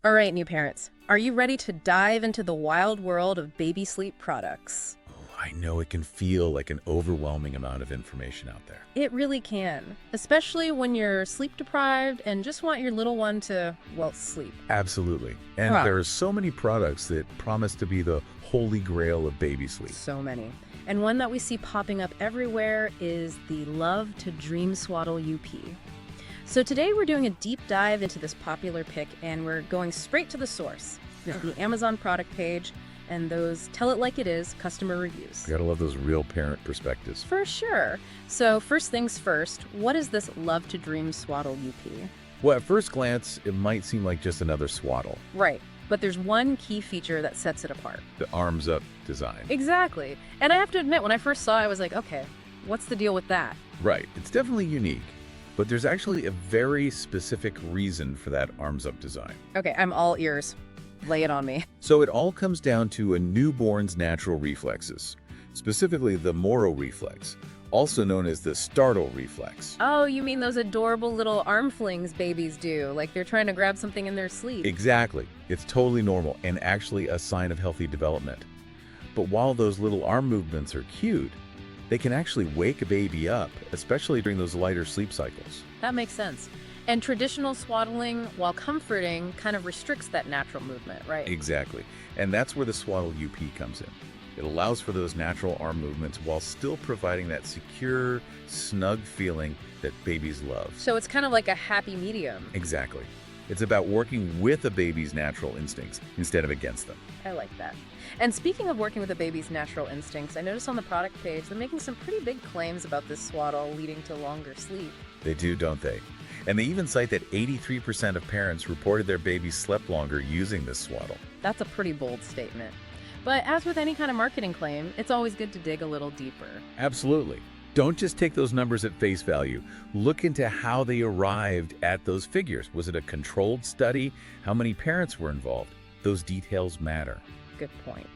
All right, new parents, are you ready to dive into the wild world of baby sleep products? Oh, I know it can feel like an overwhelming amount of information out there. It really can, especially when you're sleep deprived and just want your little one to, well, sleep. Absolutely. And Huh. there are so many products that promise to be the holy grail of baby sleep. So many. And one that we see popping up everywhere is the Love to Dream Swaddle UP. So today we're doing a deep dive into this popular pick and we're going straight to the source, the Amazon product page and those tell it like it is customer reviews. You gotta love those real parent perspectives. For sure. So first things first, what is this Love to Dream Swaddle UP? Well, at first glance, it might seem like just another swaddle. Right, but there's one key feature that sets it apart. The arms up design. Exactly. And I have to admit, when I first saw it, I was like, okay, what's the deal with that? Right. It's definitely unique, but there's actually a very specific reason for that arms up design. Okay, I'm all ears. Lay it on me. So it all comes down to a newborn's natural reflexes, specifically the Moro reflex, also known as the startle reflex. Oh, you mean those adorable little arm flings babies do, like they're trying to grab something in their sleep. Exactly. It's totally normal and actually a sign of healthy development. But while those little arm movements are cute, they can actually wake a baby up, especially during those lighter sleep cycles. That makes sense. And traditional swaddling, while comforting, kind of restricts that natural movement, right? Exactly. And that's where the Swaddle UP comes in. It allows for those natural arm movements while still providing that secure, snug feeling that babies love. So it's kind of like a happy medium. Exactly. It's about working with a baby's natural instincts instead of against them. I like that. And speaking of working with a baby's natural instincts, I noticed on the product page they're making some pretty big claims about this swaddle leading to longer sleep. They do, don't they? And they even cite that 83% of parents reported their babies slept longer using this swaddle. That's a pretty bold statement. But as with any kind of marketing claim, it's always good to dig a little deeper. Absolutely. Don't just take those numbers at face value. Look into how they arrived at those figures. Was it a controlled study? How many parents were involved? Those details matter. Good point.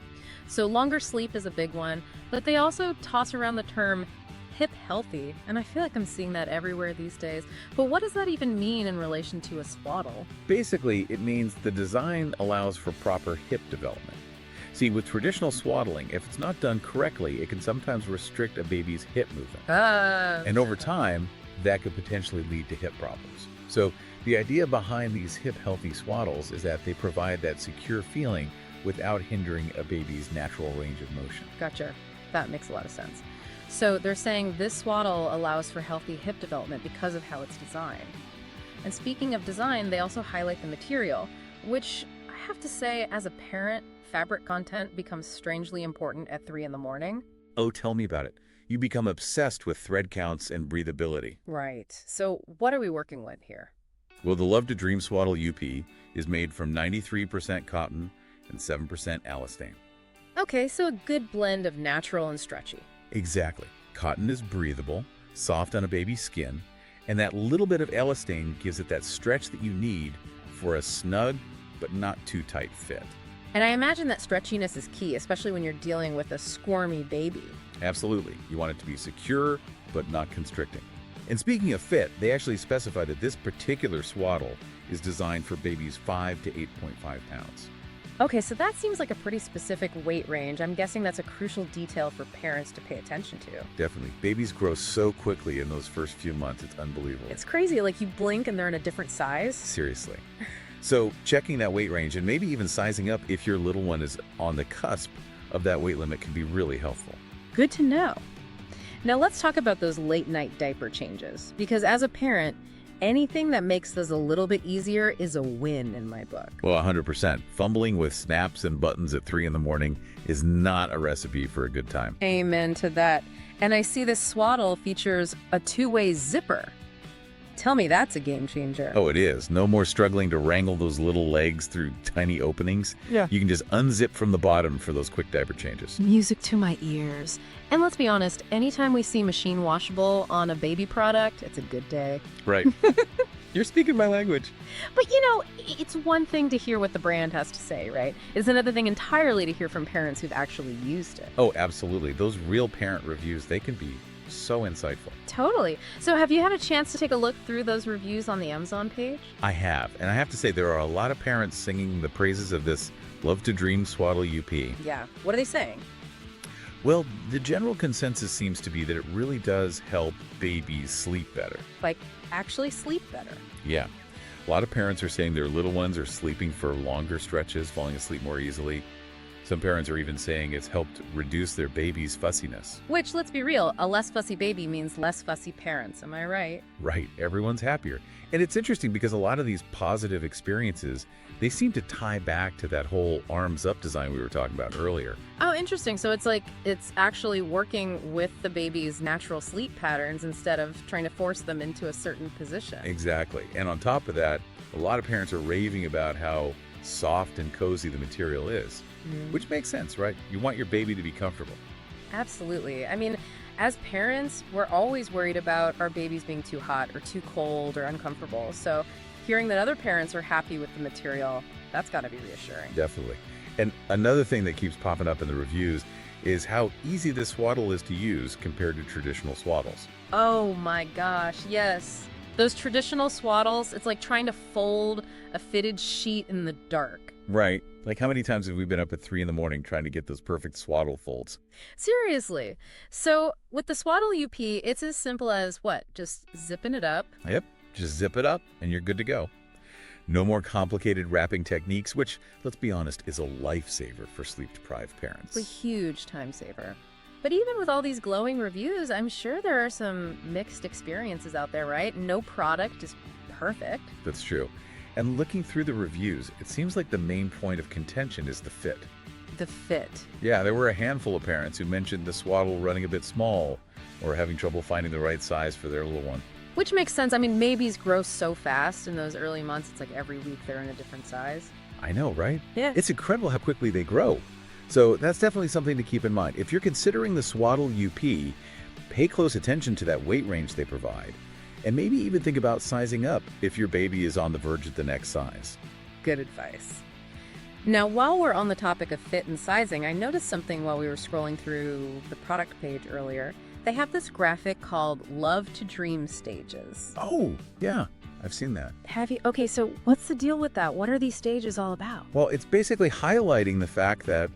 So longer sleep is a big one, but they also toss around the term hip healthy, and I feel like I'm seeing that everywhere these days. But what does that even mean in relation to a swaddle? Basically, it means the design allows for proper hip development. See, with traditional swaddling, if it's not done correctly, it can sometimes restrict a baby's hip movement. And over time, that could potentially lead to hip problems. So the idea behind these hip-healthy swaddles is that they provide that secure feeling without hindering a baby's natural range of motion. Gotcha. That makes a lot of sense. So they're saying this swaddle allows for healthy hip development because of how it's designed. And speaking of design, they also highlight the material, which I have to say, as a parent, fabric content becomes strangely important at 3 in the morning. Oh, tell me about it. You become obsessed with thread counts and breathability. Right. So what are we working with here? Well, the Love to Dream Swaddle UP is made from 93% cotton and 7% elastane. Okay, so a good blend of natural and stretchy. Exactly. Cotton is breathable, soft on a baby's skin, and that little bit of elastane gives it that stretch that you need for a snug but not too tight fit. And I imagine that stretchiness is key, especially when you're dealing with a squirmy baby. Absolutely. You want it to be secure but not constricting. And speaking of fit, they actually specify that this particular swaddle is designed for babies 5 to 8.5 pounds. Okay, so that seems like a pretty specific weight range. I'm guessing that's a crucial detail for parents to pay attention to. Definitely. Babies grow so quickly in those first few months, it's unbelievable. It's crazy, like you blink and they're in a different size. Seriously. So checking that weight range and maybe even sizing up if your little one is on the cusp of that weight limit can be really helpful. Good to know. Now let's talk about those late night diaper changes, because as a parent, anything that makes this a little bit easier is a win in my book. Well, 100%. Fumbling with snaps and buttons at 3 in the morning is not a recipe for a good time. Amen to that. And I see this swaddle features a two-way zipper. Tell me that's a game changer. Oh, it is. No more struggling to wrangle those little legs through tiny openings. Yeah. You can just unzip from the bottom for those quick diaper changes. Music to my ears. And let's be honest, anytime we see machine washable on a baby product, it's a good day. Right. You're speaking my language. But you know, it's one thing to hear what the brand has to say, right? It's another thing entirely to hear from parents who've actually used it. Oh, absolutely. Those real parent reviews, they can be so insightful. Totally. So have you had a chance to take a look through those reviews on the Amazon page? I have, and I have to say there are a lot of parents singing the praises of this Love to Dream Swaddle UP. Yeah. What are they saying? Well, the general consensus seems to be that it really does help babies sleep better. Like, actually sleep better. Yeah. A lot of parents are saying their little ones are sleeping for longer stretches, falling asleep more easily. Some parents are even saying it's helped reduce their baby's fussiness. Which, let's be real, a less fussy baby means less fussy parents. Am I right? Right. Everyone's happier. And it's interesting because a lot of these positive experiences, they seem to tie back to that whole arms up design we were talking about earlier. Oh, interesting. So it's like it's actually working with the baby's natural sleep patterns instead of trying to force them into a certain position. Exactly. And on top of that, a lot of parents are raving about how soft and cozy the material is, which makes sense, right? You want your baby to be comfortable. Absolutely. I mean, as parents, we're always worried about our babies being too hot or too cold or uncomfortable. So hearing that other parents are happy with the material, that's got to be reassuring. Definitely. And another thing that keeps popping up in the reviews is how easy this swaddle is to use compared to traditional swaddles. Oh my gosh, yes. Those traditional swaddles, it's like trying to fold a fitted sheet in the dark. Right. Like how many times have we been up at 3 a.m. trying to get those perfect swaddle folds? Seriously. So with the Swaddle UP, it's as simple as what? Just zipping it up. Yep. Just zip it up and you're good to go. No more complicated wrapping techniques, which, let's be honest, is a lifesaver for sleep-deprived parents. It's a huge time saver. But even with all these glowing reviews, I'm sure there are some mixed experiences out there, right? No product is perfect. That's true. And looking through the reviews, it seems like the main point of contention is the fit. The fit. Yeah, there were a handful of parents who mentioned the swaddle running a bit small or having trouble finding the right size for their little one. Which makes sense. I mean, babies grow so fast in those early months. It's like every week they're in a different size. I know, right? Yeah. It's incredible how quickly they grow. So that's definitely something to keep in mind. If you're considering the Swaddle UP, pay close attention to that weight range they provide. And maybe even think about sizing up if your baby is on the verge of the next size. Good advice. Now, while we're on the topic of fit and sizing, I noticed something while we were scrolling through the product page earlier. They have this graphic called Love to Dream Stages. Oh, yeah. I've seen that. Have you? Okay, so what's the deal with that? What are these stages all about? Well, it's basically highlighting the fact that,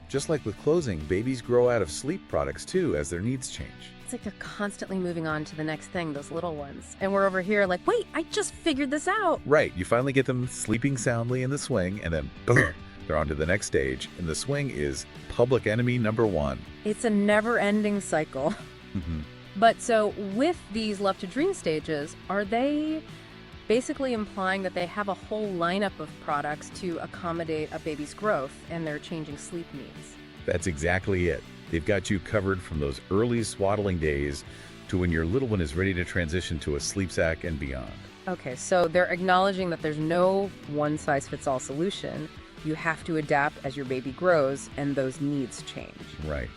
just like with clothing, babies grow out of sleep products too as their needs change. It's like they're constantly moving on to the next thing, those little ones. And we're over here like, wait, I just figured this out. Right. You finally get them sleeping soundly in the swing, and then boom, they're on to the next stage. And the swing is public enemy number 1. It's a never-ending cycle. But so with these Love to Dream stages, are they basically implying that they have a whole lineup of products to accommodate a baby's growth and their changing sleep needs? That's exactly it. They've got you covered from those early swaddling days to when your little one is ready to transition to a sleep sack and beyond. Okay, so they're acknowledging that there's no one-size-fits-all solution. You have to adapt as your baby grows and those needs change. Right.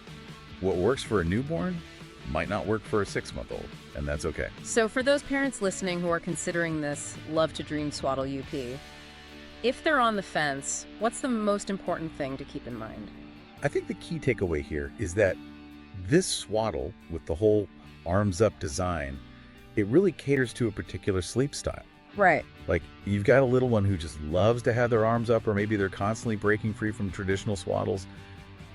What works for a newborn might not work for a 6-month-old, and that's okay. So for those parents listening who are considering this Love to Dream Swaddle UP, if they're on the fence, what's the most important thing to keep in mind? I think the key takeaway here is that this swaddle, with the whole arms-up design, it really caters to a particular sleep style. Right. Like, you've got a little one who just loves to have their arms up, or maybe they're constantly breaking free from traditional swaddles.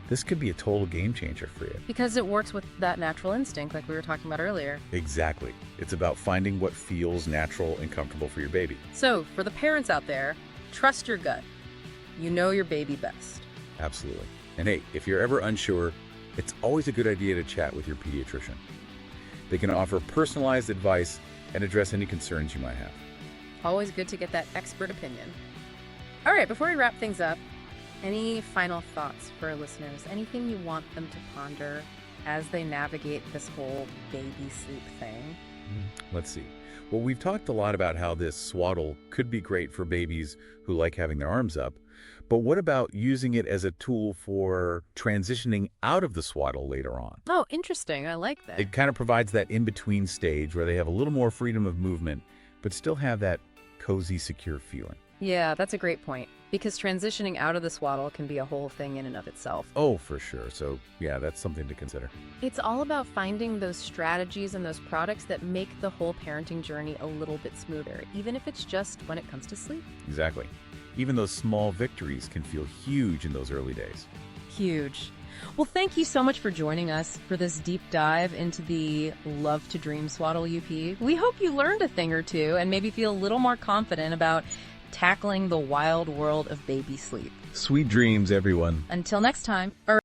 This could be a total game changer for you. Because it works with that natural instinct like we were talking about earlier. Exactly. It's about finding what feels natural and comfortable for your baby. So, for the parents out there, trust your gut. You know your baby best. Absolutely. And hey, if you're ever unsure, it's always a good idea to chat with your pediatrician. They can offer personalized advice and address any concerns you might have. Always good to get that expert opinion. All right, before we wrap things up, any final thoughts for our listeners? Anything you want them to ponder as they navigate this whole baby sleep thing? Let's see. Well, we've talked a lot about how this swaddle could be great for babies who like having their arms up. But what about using it as a tool for transitioning out of the swaddle later on? Oh, interesting. I like that. It kind of provides that in-between stage where they have a little more freedom of movement, but still have that cozy, secure feeling. Yeah, that's a great point, because transitioning out of the swaddle can be a whole thing in and of itself. Oh, for sure. So, yeah, that's something to consider. It's all about finding those strategies and those products that make the whole parenting journey a little bit smoother, even if it's just when it comes to sleep. Exactly. Even those small victories can feel huge in those early days. Huge. Well, thank you so much for joining us for this deep dive into the Love to Dream Swaddle UP. We hope you learned a thing or two and maybe feel a little more confident about tackling the wild world of baby sleep. Sweet dreams, everyone. Until next time.